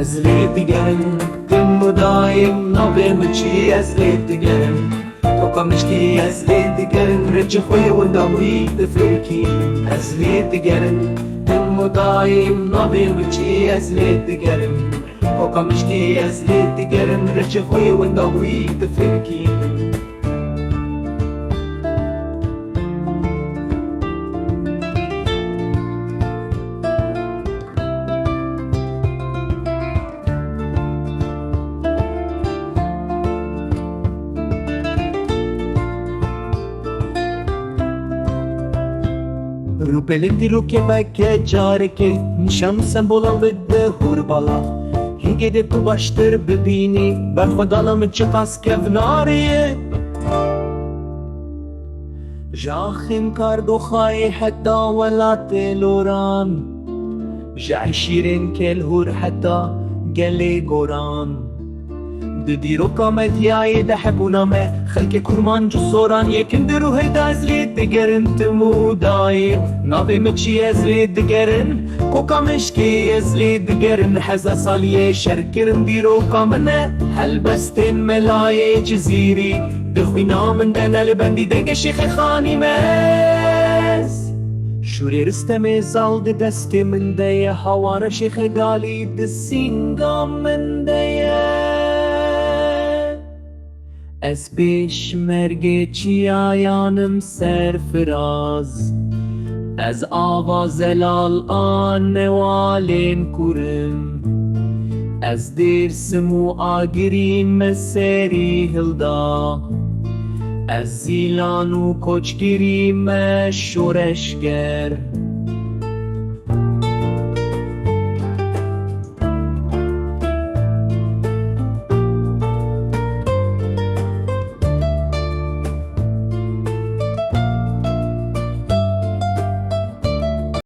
از لید گرم دم و دایم نابم چی از لید گرم تو کمشکی از لید گرم رچ خوی و داوی دفرکی از لید گرم دم و دایم نابم چی از لید گرم تو کمشکی از لید گرم رچ خوی و داوی دفرکی Rupelindi ruke beke careke Şamsen bolan ve de hurbala Hingede tu baştır bibini Berfadalam çıkas kevnariye Jahin kardo khayi hatta ولا تلوران جعشيرين كالهور حتى قلي قران ددي رقمت ياي دحبونا ما خلك كرمان جسوران يكن درو هيدا زليت دقرن تمو دايم نابي مكشي ازليت دقرن كوكا مشكي ازليت دقرن حزا صاليه شركرن دي رقمنا هلبستين ملاي جزيري دخوينا من دانا لبندي دقا شيخ خاني ماز شوري رستمي زالد دستي من دايا حوانا شيخ قالي دسينغا من دايا از پیشمرگ چیایانم سرفراز از آواز لال آن نوالین کرم از درسمو آگریم سری هلدا از زیلانو کچگیریم شورشگر